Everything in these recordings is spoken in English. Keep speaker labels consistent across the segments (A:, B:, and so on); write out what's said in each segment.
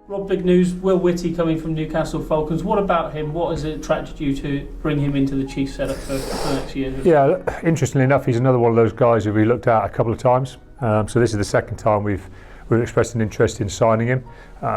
A: Rob, big news, Will Witty coming from Newcastle Falcons. What about him? What has attracted you to bring him into the chief setup for next year?
B: Yeah, interestingly enough, he's another one of those guys who we looked at a couple of times. So this is the second time we've expressed an interest in signing him.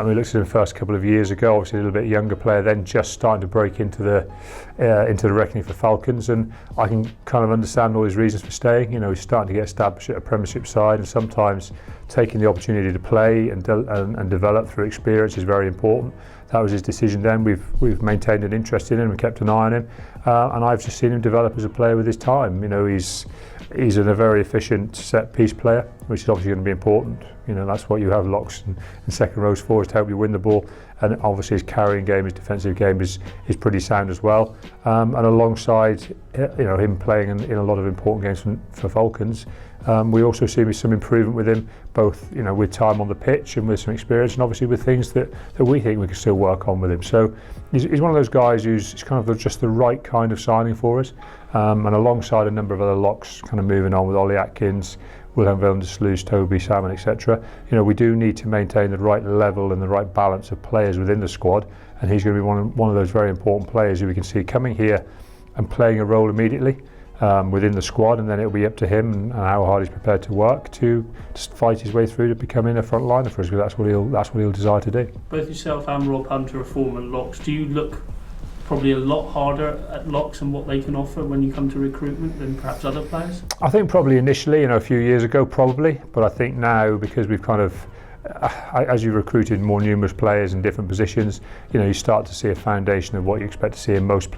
B: We looked at him the first couple of years ago, obviously a little bit younger player, then just starting to break into the reckoning for Falcons, and I can kind of understand all his reasons for staying. You know, he's starting to get established at a Premiership side, and sometimes taking the opportunity to play and develop through experience is very important. That was his decision then. We've maintained an interest in him and kept an eye on him, and I've just seen him develop as a player with his time. You know, he's a very efficient set piece player, which is obviously going to be important. You know, that's what you have locks and second rows for, is to help you win the ball. And obviously his carrying game, his defensive game is pretty sound as well. And alongside, you know, him playing in a lot of important games for Falcons, we also see some improvement with him, both, you know, with time on the pitch and with some experience, and obviously with things that we think we can still work on with him. So he's one of those guys who's kind of just the right kind of signing for us. And alongside a number of other locks kind of moving on with Ollie Atkins, Wilhelm Velden-Sluis, Toby Salmon, etc. You know, we do need to maintain the right level and the right balance of players within the squad, and he's going to be one of those very important players who we can see coming here and playing a role immediately within the squad, and then it'll be up to him and how hard he's prepared to work to fight his way through to becoming a front liner for us, because that's what he'll desire to do.
A: Both yourself and Rob Hunter are former locks. Do you look probably a lot harder at locks and what they can offer when you come to recruitment than perhaps other players?
B: I think probably initially, you know, a few years ago probably, but I think now, because we've kind of, as you recruited more numerous players in different positions, you know, you start to see a foundation of what you expect to see in most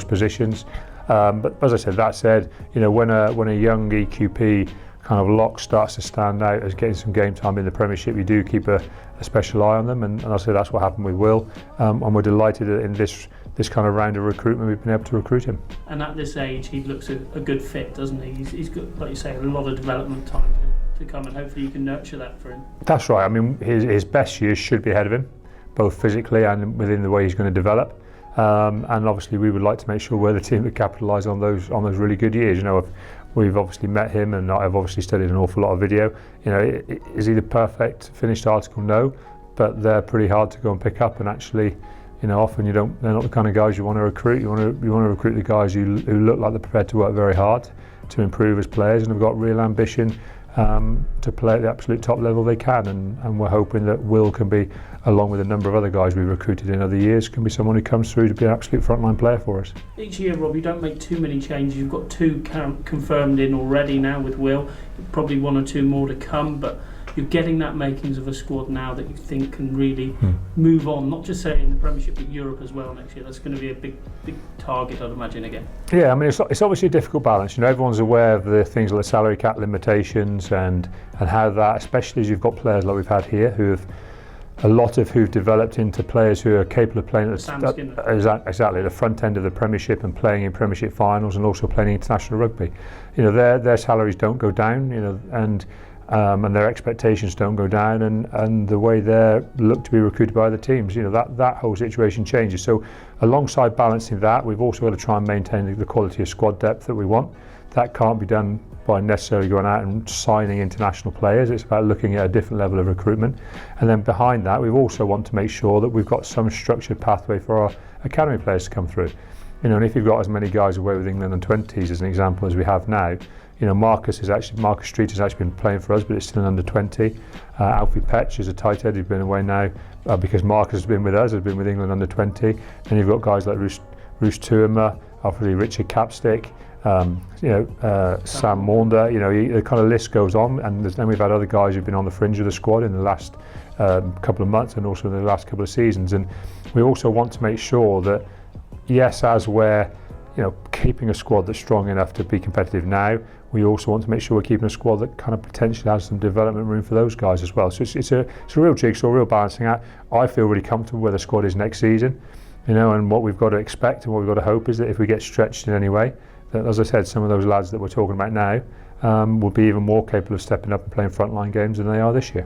B: positions. But as I said, that said, you know, when a young EQP kind of lock starts to stand out as getting some game time in the Premiership, you do keep a special eye on them, and I'll say that's what happened with Will, and we're delighted that in this kind of round of recruitment we've been able to recruit him.
A: And at this age he looks a good fit, doesn't he? He's got, like you say, a lot of development time to come, and hopefully you can nurture that for him. That's
B: right. I mean, his best years should be ahead of him, both physically and within the way he's going to develop. And obviously we would like to make sure we're the team that capitalise on those really good years. You know, we've obviously met him, and I've obviously studied an awful lot of video. You know, is he the perfect finished article? No, but they're pretty hard to go and pick up, and actually, you know, often they're not the kind of guys you want to recruit. You want to recruit the guys who look like they're prepared to work very hard to improve as players and have got real ambition to play at the absolute top level they can. And we're hoping that Will can be, along with a number of other guys we've recruited in other years, can be someone who comes through to be an absolute frontline player for us.
A: Each year, Rob, you don't make too many changes. You've got 2 confirmed in already now with Will, probably 1 or 2 more to come, but you're getting that makings of a squad now that you think can really move on, not just say in the Premiership but Europe as well next year. That's going to be a big target, I'd imagine, again.
B: Yeah, I mean, it's obviously a difficult balance. You know, everyone's aware of the things like salary cap limitations and how that, especially as you've got players like we've had here who've developed into players who are capable of playing at the front end of the Premiership and playing in Premiership finals and also playing international rugby. You know, their salaries don't go down, you know, and their expectations don't go down, and the way they look to be recruited by other teams, you know, that whole situation changes. So alongside balancing that, we've also got to try and maintain the quality of squad depth that we want. That can't be done by necessarily going out and signing international players. It's about looking at a different level of recruitment, and then behind that we also want to make sure that we've got some structured pathway for our academy players to come through. You know, and if you've got as many guys away with England and 20s as an example as we have now, you know, Marcus Street has actually been playing for us, but it's still an under 20. Alfie Petch is a tight head who's been away now because Marcus has been with us, has been with England under 20. And you've got guys like Roos Tuama, obviously Richard Capstick, Sam Maunder. You know, the kind of list goes on. And then we've had other guys who've been on the fringe of the squad in the last couple of months and also in the last couple of seasons. And we also want to make sure that, yes, as we're, you know, keeping a squad that's strong enough to be competitive now, we also want to make sure we're keeping a squad that kind of potentially has some development room for those guys as well. So it's a real jigsaw, a real balancing act. I feel really comfortable where the squad is next season, you know, and what we've got to expect and what we've got to hope is that if we get stretched in any way, that, as I said, some of those lads that we're talking about now will be even more capable of stepping up and playing frontline games than they are this year.